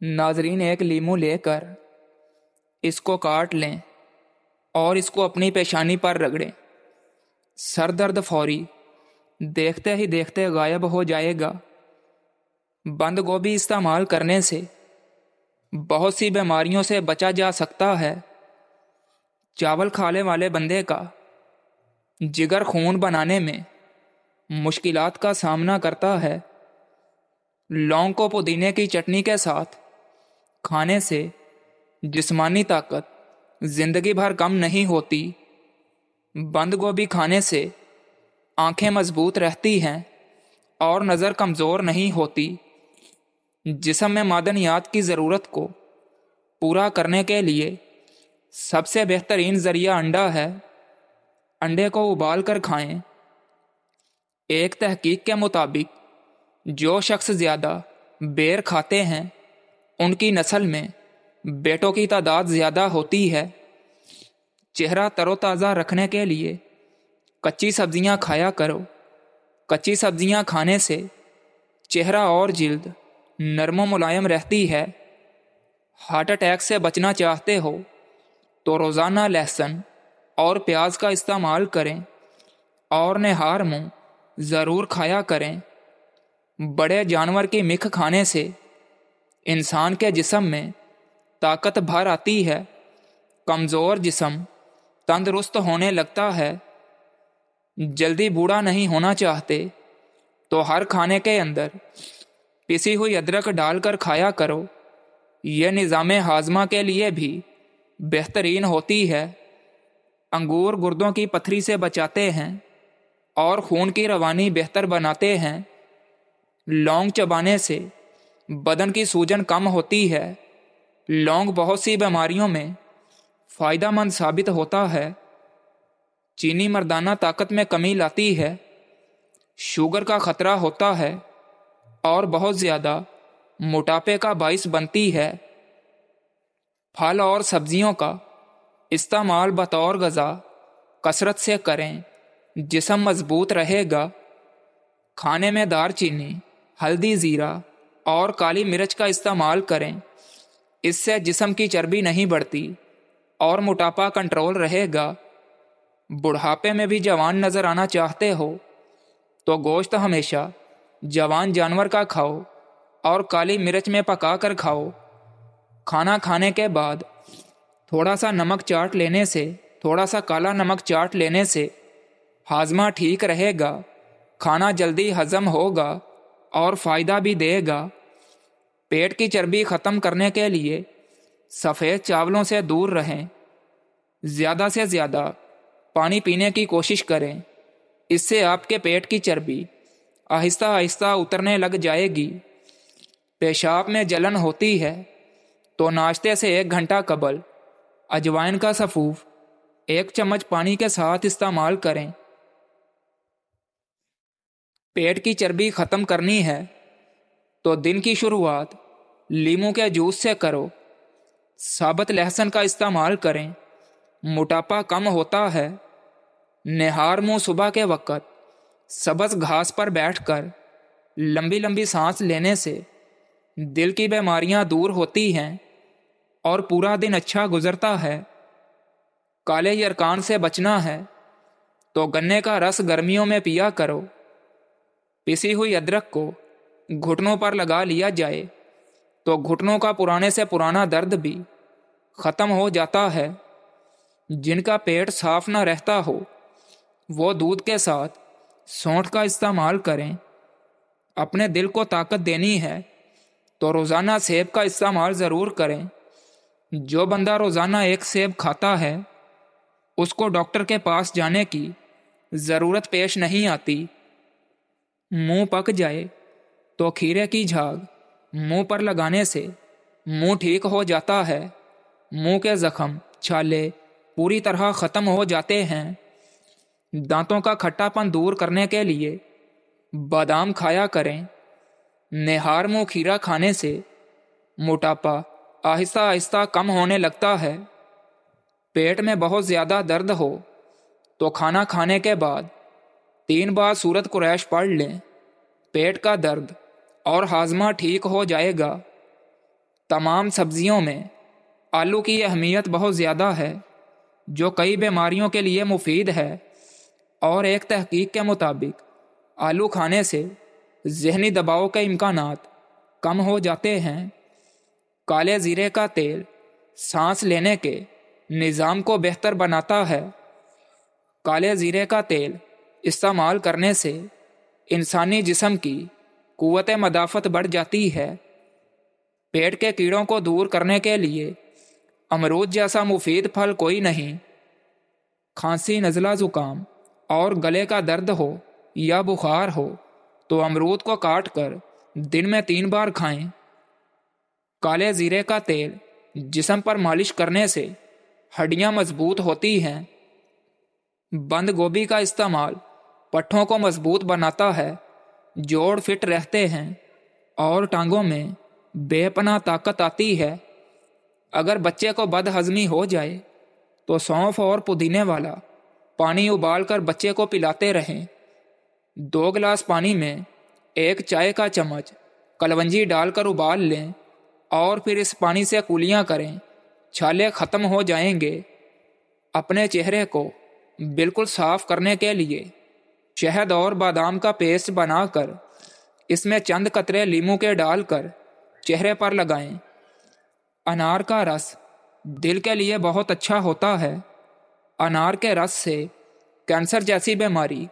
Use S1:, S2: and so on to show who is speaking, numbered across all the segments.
S1: ناظرین، ایک لیمو لے کر اس کو کاٹ لیں اور اس کو اپنی پیشانی پر رگڑیں۔ سر درد فوری دیکھتے ہی دیکھتے غائب ہو جائے گا۔ بند گوبھی استعمال کرنے سے بہت سی بیماریوں سے بچا جا سکتا ہے۔ چاول کھانے والے بندے کا جگر خون بنانے میں مشکلات کا سامنا کرتا ہے۔ لونگ کو پودینے کی چٹنی کے ساتھ کھانے سے جسمانی طاقت زندگی بھر کم نہیں ہوتی۔ بند گوبھی کھانے سے آنکھیں مضبوط رہتی ہیں اور نظر کمزور نہیں ہوتی۔ جسم میں معدنیات کی ضرورت کو پورا کرنے کے لیے سب سے بہترین ذریعہ انڈا ہے۔ انڈے کو ابال کر کھائیں۔ ایک تحقیق کے مطابق جو شخص زیادہ بیر کھاتے ہیں ان کی نسل میں بیٹوں کی تعداد زیادہ ہوتی ہے۔ چہرہ تر و تازہ رکھنے کے لیے کچی سبزیاں کھایا کرو۔ کچی سبزیاں کھانے سے چہرہ اور جلد نرم و ملائم رہتی ہے۔ ہارٹ اٹیک سے بچنا چاہتے ہو تو روزانہ لہسن اور پیاز کا استعمال کریں اور نہار منہ ضرور کھایا کریں۔ بڑے جانور کی مکھ کھانے سے انسان کے جسم میں طاقت بھر آتی ہے۔ کمزور جسم تندرست ہونے لگتا ہے۔ جلدی بوڑھا نہیں ہونا چاہتے تو ہر کھانے کے اندر پسی ہوئی ادرک ڈال کر کھایا کرو۔ یہ نظام ہاضمہ کے لیے بھی بہترین ہوتی ہے۔ انگور گردوں کی پتھری سے بچاتے ہیں اور خون کی روانی بہتر بناتے ہیں۔ لونگ چبانے سے بدن کی سوجن کم ہوتی ہے۔ لونگ بہت سی بیماریوں میں فائدہ مند ثابت ہوتا ہے۔ چینی مردانہ طاقت میں کمی لاتی ہے۔ شوگر کا خطرہ ہوتا ہے اور بہت زیادہ موٹاپے کا باعث بنتی ہے۔ پھل اور سبزیوں کا استعمال بطور غذا کثرت سے کریں، جسم مضبوط رہے گا۔ کھانے میں دار چینی، ہلدی، زیرہ اور کالی مرچ کا استعمال کریں۔ اس سے جسم کی چربی نہیں بڑھتی اور موٹاپا کنٹرول رہے گا۔ بڑھاپے میں بھی جوان نظر آنا چاہتے ہو تو گوشت ہمیشہ جوان جانور کا کھاؤ اور کالی مرچ میں پکا کر کھاؤ۔ کھانا کھانے کے بعد تھوڑا سا نمک چاٹ لینے سے تھوڑا سا کالا نمک چاٹ لینے سے ہاضمہ ٹھیک رہے گا۔ کھانا جلدی ہضم ہوگا اور فائدہ بھی دے گا۔ پیٹ کی چربی ختم کرنے کے لیے سفید چاولوں سے دور رہیں۔ زیادہ سے زیادہ پانی پینے کی کوشش کریں۔ اس سے آپ کے پیٹ کی چربی آہستہ آہستہ اترنے لگ جائے گی۔ پیشاب میں جلن ہوتی ہے تو ناشتے سے 1 گھنٹہ قبل اجوائن کا سفوف 1 چمچ پانی کے ساتھ استعمال کریں۔ پیٹ کی چربی ختم کرنی ہے تو دن کی شروعات لیموں کے جوس سے کرو۔ ثابت لہسن کا استعمال کریں۔ موٹاپا کم ہوتا ہے۔ نہار منہ صبح کے وقت سبز گھاس پر بیٹھ کر لمبی لمبی سانس لینے سے دل کی بیماریاں دور ہوتی ہیں اور پورا دن اچھا گزرتا ہے۔ کالے یرکان سے بچنا ہے تو گنے کا رس گرمیوں میں پیا کرو۔ پسی ہوئی ادرک کو گھٹنوں پر لگا لیا جائے تو گھٹنوں کا پرانے سے پرانا درد بھی ختم ہو جاتا ہے۔ جن کا پیٹ صاف نہ رہتا ہو وہ دودھ کے ساتھ سونٹھ کا استعمال کریں۔ اپنے دل کو طاقت دینی ہے تو روزانہ سیب کا استعمال ضرور کریں۔ جو بندہ روزانہ 1 سیب کھاتا ہے اس کو ڈاکٹر کے پاس جانے کی ضرورت پیش نہیں آتی۔ منہ پک جائے تو کھیرے کی جھاگ منہ پر لگانے سے منہ ٹھیک ہو جاتا ہے۔ منہ کے زخم، چھالے پوری طرح ختم ہو جاتے ہیں۔ دانتوں کا کھٹا پن دور کرنے کے لیے بادام کھایا کریں۔ نہار منہ کھیرا کھانے سے موٹاپا آہستہ آہستہ کم ہونے لگتا ہے۔ پیٹ میں بہت زیادہ درد ہو تو کھانا کھانے کے بعد 3 بار سورۃ قریش پڑھ لیں۔ پیٹ کا درد اور ہاضمہ ٹھیک ہو جائے گا۔ تمام سبزیوں میں آلو کی اہمیت بہت زیادہ ہے، جو کئی بیماریوں کے لیے مفید ہے، اور ایک تحقیق کے مطابق آلو کھانے سے ذہنی دباؤ کے امکانات کم ہو جاتے ہیں۔ کالے زیرے کا تیل سانس لینے کے نظام کو بہتر بناتا ہے۔ کالے زیرے کا تیل استعمال کرنے سے انسانی جسم کی قوت مدافعت بڑھ جاتی ہے۔ پیٹ کے کیڑوں کو دور کرنے کے لیے امرود جیسا مفید پھل کوئی نہیں۔ کھانسی، نزلہ، زکام اور گلے کا درد ہو یا بخار ہو تو امرود کو کاٹ کر دن میں 3 بار کھائیں۔ کالے زیرے کا تیل جسم پر مالش کرنے سے ہڈیاں مضبوط ہوتی ہیں۔ بند گوبھی کا استعمال پٹھوں کو مضبوط بناتا ہے، جوڑ فٹ رہتے ہیں اور ٹانگوں میں بے پناہ طاقت آتی ہے۔ اگر بچے کو بد ہضمی ہو جائے تو سونف اور پودینے والا پانی ابال کر بچے کو پلاتے رہیں۔ 2 گلاس پانی میں 1 چائے کا چمچ کلونجی ڈال کر ابال لیں اور پھر اس پانی سے کولیاں کریں، چھالے ختم ہو جائیں گے۔ اپنے چہرے کو بالکل صاف کرنے کے لیے شہد اور بادام کا پیسٹ بنا کر اس میں چند قطرے لیموں کے ڈال کر چہرے پر لگائیں۔ انار کا رس دل کے لیے بہت اچھا ہوتا ہے۔ انار کے رس سے کینسر جیسی بیماری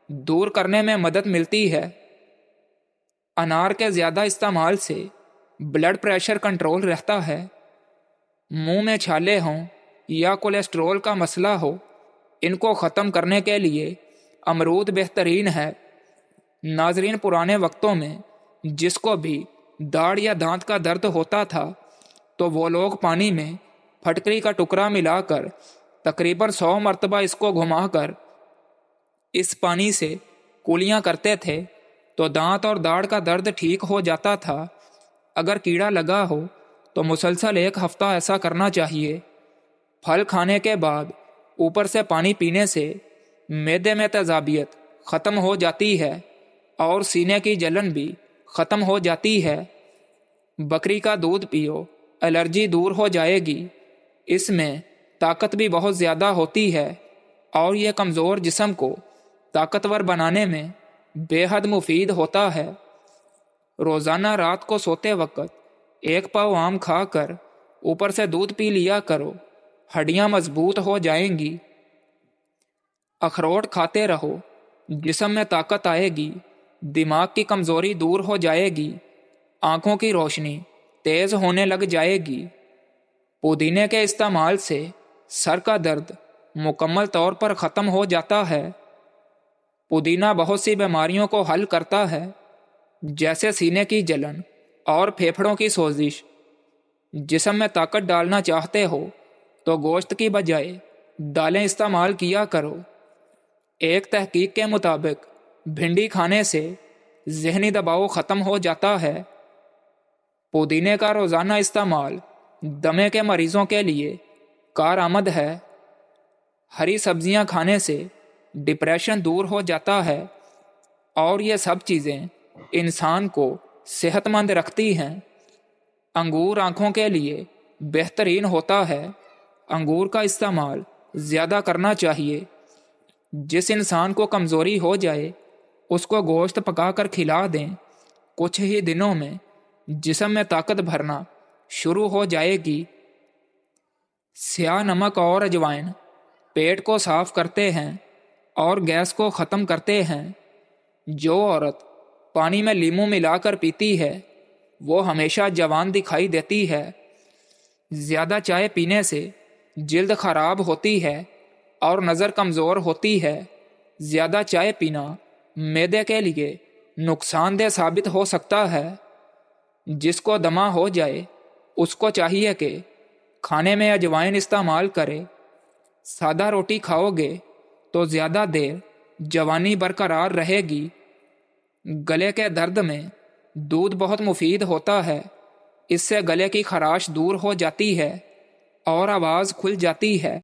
S1: دور کرنے میں مدد ملتی ہے۔ انار کے زیادہ استعمال سے بلڈ پریشر کنٹرول رہتا ہے۔ منہ میں چھالے ہوں یا کولیسٹرول کا مسئلہ ہو، ان کو ختم کرنے کے لیے امرود بہترین ہے۔ ناظرین، پرانے وقتوں میں جس کو بھی داڑھ یا دانت کا درد ہوتا تھا تو وہ لوگ پانی میں پھٹکری کا ٹکڑا ملا کر تقریباً 100 مرتبہ اس کو گھما کر اس پانی سے کولیاں کرتے تھے تو دانت اور داڑھ کا درد ٹھیک ہو جاتا تھا۔ اگر کیڑا لگا ہو تو مسلسل 1 ہفتہ ایسا کرنا چاہیے۔ پھل کھانے کے بعد اوپر سے پانی پینے سے معدے میں تیزابیت ختم ہو جاتی ہے اور سینے کی جلن بھی ختم ہو جاتی ہے۔ بکری کا دودھ پیو، الرجی دور ہو جائے گی۔ اس میں طاقت بھی بہت زیادہ ہوتی ہے اور یہ کمزور جسم کو طاقتور بنانے میں بے حد مفید ہوتا ہے۔ روزانہ رات کو سوتے وقت 1 پاؤ آم کھا کر اوپر سے دودھ پی لیا کرو، ہڈیاں مضبوط ہو جائیں گی۔ اخروٹ کھاتے رہو، جسم میں طاقت آئے گی، دماغ کی کمزوری دور ہو جائے گی، آنکھوں کی روشنی تیز ہونے لگ جائے گی۔ پودینے کے استعمال سے سر کا درد مکمل طور پر ختم ہو جاتا ہے۔ پودینہ بہت سی بیماریوں کو حل کرتا ہے، جیسے سینے کی جلن اور پھیپھڑوں کی سوزش۔ جسم میں طاقت ڈالنا چاہتے ہو تو گوشت کی بجائے دالیں استعمال کیا کرو۔ ایک تحقیق کے مطابق بھنڈی کھانے سے ذہنی دباؤ ختم ہو جاتا ہے۔ پودینے کا روزانہ استعمال دمے کے مریضوں کے لیے کارآمد ہے۔ ہری سبزیاں کھانے سے ڈپریشن دور ہو جاتا ہے اور یہ سب چیزیں انسان کو صحت مند رکھتی ہیں۔ انگور آنکھوں کے لیے بہترین ہوتا ہے۔ انگور کا استعمال زیادہ کرنا چاہیے۔ جس انسان کو کمزوری ہو جائے اس کو گوشت پکا کر کھلا دیں، کچھ ہی دنوں میں جسم میں طاقت بھرنا شروع ہو جائے گی۔ سیاہ نمک اور اجوائن پیٹ کو صاف کرتے ہیں اور گیس کو ختم کرتے ہیں۔ جو عورت پانی میں لیموں ملا کر پیتی ہے وہ ہمیشہ جوان دکھائی دیتی ہے۔ زیادہ چائے پینے سے جلد خراب ہوتی ہے اور نظر کمزور ہوتی ہے۔ زیادہ چائے پینا معدے کے لیے نقصان دہ ثابت ہو سکتا ہے۔ جس کو دمہ ہو جائے اس کو چاہیے کہ کھانے میں اجوائن استعمال کرے۔ سادہ روٹی کھاؤ گے تو زیادہ دیر جوانی برقرار رہے گی۔ گلے کے درد میں دودھ بہت مفید ہوتا ہے۔ اس سے گلے کی خراش دور ہو جاتی ہے اور آواز کھل جاتی ہے۔